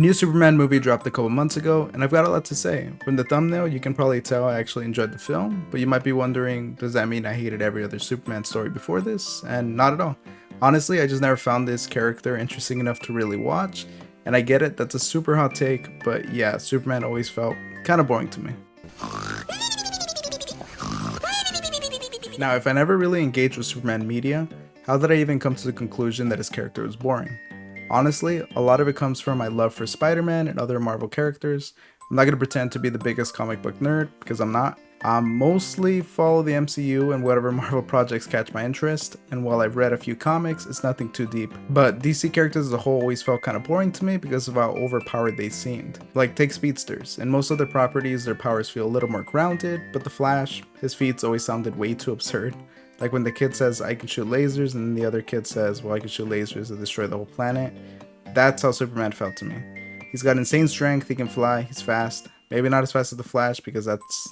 A new Superman movie dropped a couple months ago, and I've got a lot to say. From the thumbnail, you can probably tell I actually enjoyed the film, but you might be wondering, does that mean I hated every other Superman story before this? And not at all. Honestly, I just never found this character interesting enough to really watch, and I get it, that's a super hot take, but yeah, Superman always felt kinda boring to me. Now, if I never really engaged with Superman media, how did I even come to the conclusion that his character was boring? Honestly, a lot of it comes from my love for Spider-Man and other Marvel characters. I'm not going to pretend to be the biggest comic book nerd, because I'm not. I mostly follow the MCU and whatever Marvel projects catch my interest, and while I've read a few comics, it's nothing too deep. But DC characters as a whole always felt kind of boring to me because of how overpowered they seemed. Like, take speedsters. In most other properties, their powers feel a little more grounded, but the Flash, his feats always sounded way too absurd. Like when the kid says, I can shoot lasers, and then the other kid says, well, I can shoot lasers to destroy the whole planet. That's how Superman felt to me. He's got insane strength, he can fly, he's fast. Maybe not as fast as the Flash, because that's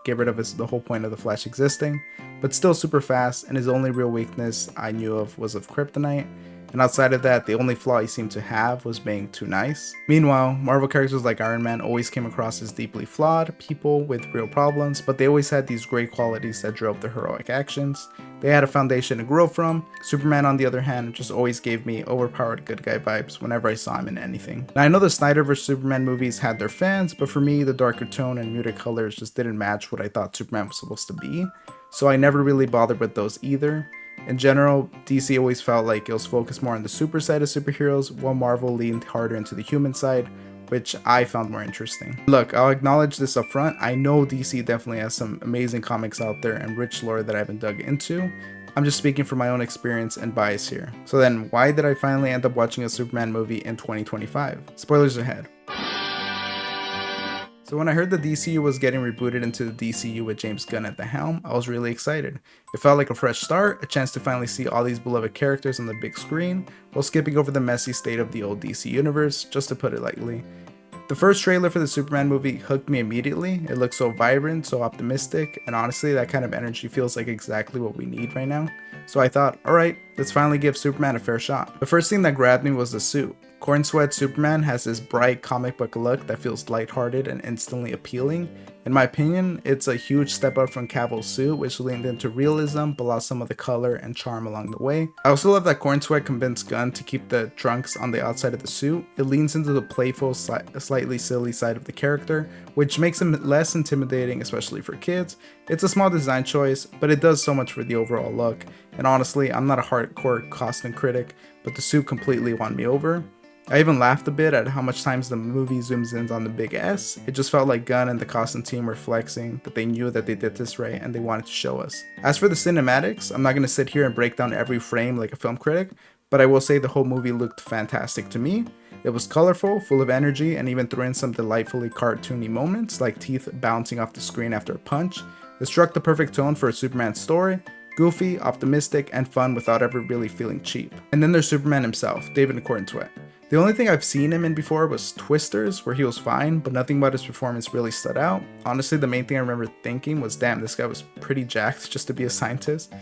get rid of the whole point of the Flash existing. But still super fast, and his only real weakness I knew of was of kryptonite. And outside of that, the only flaw he seemed to have was being too nice. Meanwhile, Marvel characters like Iron Man always came across as deeply flawed people with real problems, but they always had these great qualities that drove their heroic actions. They had a foundation to grow from. Superman, on the other hand, just always gave me overpowered good guy vibes whenever I saw him in anything. Now, I know the Snyder vs. Superman movies had their fans, but for me, the darker tone and muted colors just didn't match what I thought Superman was supposed to be, so I never really bothered with those either. In general, DC always felt like it was focused more on the super side of superheroes, while Marvel leaned harder into the human side, which I found more interesting. Look, I'll acknowledge this up front, I know DC definitely has some amazing comics out there and rich lore that I haven't dug into. I'm just speaking from my own experience and bias here. So then, why did I finally end up watching a Superman movie in 2025? Spoilers ahead. So when I heard the DCU was getting rebooted into the DCU with James Gunn at the helm, I was really excited. It felt like a fresh start, a chance to finally see all these beloved characters on the big screen, while skipping over the messy state of the old DC universe, just to put it lightly. The first trailer for the Superman movie hooked me immediately. It looked so vibrant, so optimistic, and honestly that kind of energy feels like exactly what we need right now. So I thought, alright, let's finally give Superman a fair shot. The first thing that grabbed me was the suit. Corn Sweat Superman has this bright comic book look that feels lighthearted and instantly appealing. In my opinion, it's a huge step up from Cavill's suit, which leaned into realism but lost some of the color and charm along the way. I also love that Corn Sweat convinced Gunn to keep the trunks on the outside of the suit. It leans into the playful, slightly silly side of the character, which makes him less intimidating, especially for kids. It's a small design choice, but it does so much for the overall look. And honestly, I'm not a hardcore costume critic, but the suit completely won me over. I even laughed a bit at how much times the movie zooms in on the big S. It just felt like Gunn and the costume team were flexing that they knew that they did this right and they wanted to show us. As for the cinematics, I'm not going to sit here and break down every frame like a film critic, but I will say the whole movie looked fantastic to me. It was colorful, full of energy, and even threw in some delightfully cartoony moments like teeth bouncing off the screen after a punch. It struck the perfect tone for a Superman story. Goofy, optimistic, and fun without ever really feeling cheap. And then there's Superman himself, David Corenswet. The only thing I've seen him in before was Twisters, where he was fine, but nothing about his performance really stood out. Honestly, the main thing I remember thinking was, damn, this guy was pretty jacked just to be a scientist.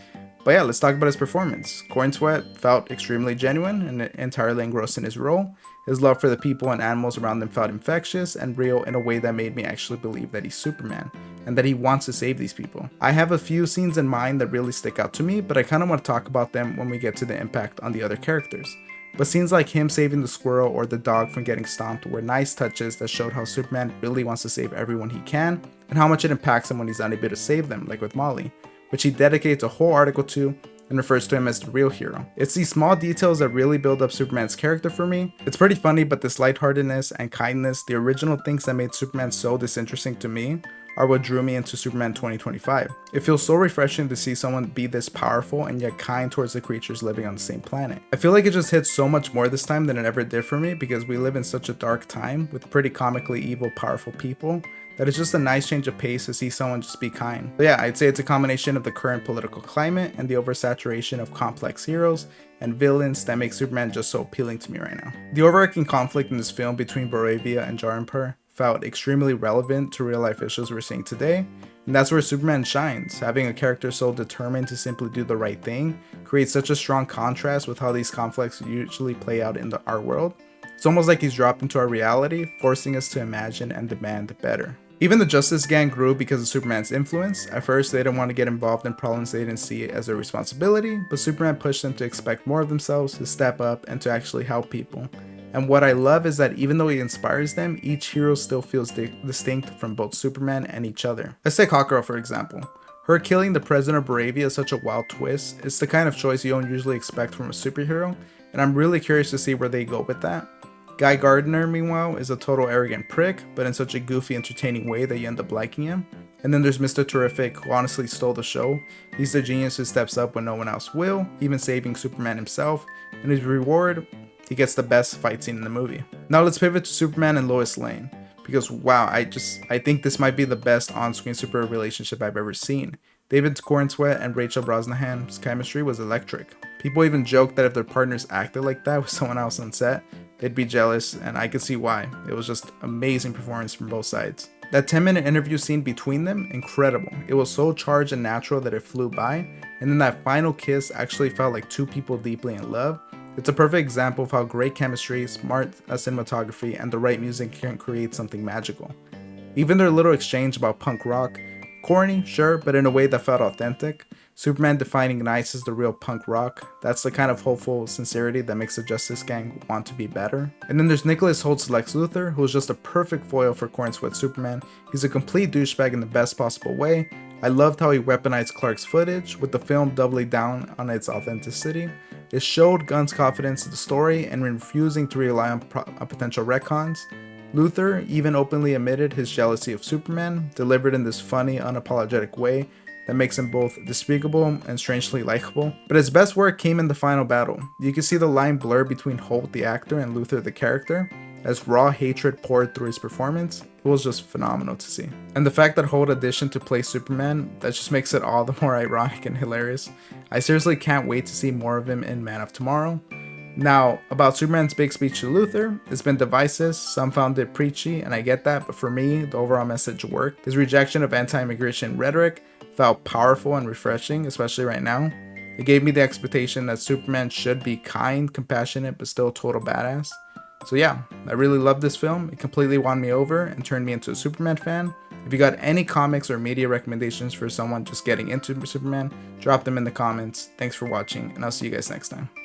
But yeah, let's talk about his performance. Corenswet felt extremely genuine and entirely engrossed in his role. His love for the people and animals around him felt infectious and real in a way that made me actually believe that he's Superman, and that he wants to save these people. I have a few scenes in mind that really stick out to me, but I kind of want to talk about them when we get to the impact on the other characters. But scenes like him saving the squirrel or the dog from getting stomped were nice touches that showed how Superman really wants to save everyone he can, and how much it impacts him when he's unable to save them, like with Molly, which he dedicates a whole article to and refers to him as the real hero. It's these small details that really build up Superman's character for me. It's pretty funny, but this lightheartedness and kindness, the original things that made Superman so disinteresting to me, are what drew me into Superman 2025. It feels so refreshing to see someone be this powerful and yet kind towards the creatures living on the same planet. I feel like it just hits so much more this time than it ever did for me, because we live in such a dark time with pretty comically evil, powerful people, that it's just a nice change of pace to see someone just be kind. But yeah, I'd say it's a combination of the current political climate and the oversaturation of complex heroes and villains that makes Superman just so appealing to me right now. The overarching conflict in this film between Boravia and Jaranpur felt extremely relevant to real life issues we're seeing today, and that's where Superman shines. Having a character so determined to simply do the right thing creates such a strong contrast with how these conflicts usually play out in our world. It's almost like he's dropped into our reality, forcing us to imagine and demand better. Even the Justice Gang grew because of Superman's influence. At first, they didn't want to get involved in problems they didn't see as their responsibility, but Superman pushed them to expect more of themselves, to step up, and to actually help people. And what I love is that even though he inspires them, each hero still feels distinct from both Superman and each other. Let's take Hawkgirl for example. Her killing the president of Bravia is such a wild twist. It's the kind of choice you don't usually expect from a superhero, and I'm really curious to see where they go with that. Guy Gardner, meanwhile, is a total arrogant prick, but in such a goofy, entertaining way that you end up liking him. And then there's Mr. Terrific, who honestly stole the show. He's the genius who steps up when no one else will, even saving Superman himself, and his reward, he gets the best fight scene in the movie. Now let's pivot to Superman and Lois Lane, because wow, I think this might be the best on-screen superhero relationship I've ever seen. David Cornsweet and Rachel Brosnahan's chemistry was electric. People even joke that if their partners acted like that with someone else on set, they'd be jealous, and I could see why. It was just amazing performance from both sides. That 10-minute interview scene between them, incredible. It was so charged and natural that it flew by, and then that final kiss actually felt like two people deeply in love. It's a perfect example of how great chemistry, smart cinematography, and the right music can create something magical. Even their little exchange about punk rock, corny, sure, but in a way that felt authentic. Superman defining Nights as the real punk rock. That's the kind of hopeful sincerity that makes the Justice Gang want to be better. And then there's Nicholas Holt's Lex Luthor, who is just a perfect foil for Cornsweet's Superman. He's a complete douchebag in the best possible way. I loved how he weaponized Clark's footage, with the film doubling down on its authenticity. It showed Gunn's confidence in the story and refusing to rely on potential retcons. Luthor even openly admitted his jealousy of Superman, delivered in this funny, unapologetic way that makes him both despicable and strangely likable. But his best work came in the final battle. You can see the line blur between Holt the actor and Luthor the character, as raw hatred poured through his performance. It was just phenomenal to see. And the fact that Holt auditioned to play Superman, that just makes it all the more ironic and hilarious. I seriously can't wait to see more of him in Man of Tomorrow. Now, about Superman's big speech to Luthor, it's been divisive. Some found it preachy, and I get that, but for me, the overall message worked. His rejection of anti-immigration rhetoric felt powerful and refreshing, especially right now. It gave me the expectation that Superman should be kind, compassionate, but still a total badass. So yeah, I really loved this film. It completely won me over and turned me into a Superman fan. If you got any comics or media recommendations for someone just getting into Superman, drop them in the comments. Thanks for watching, and I'll see you guys next time.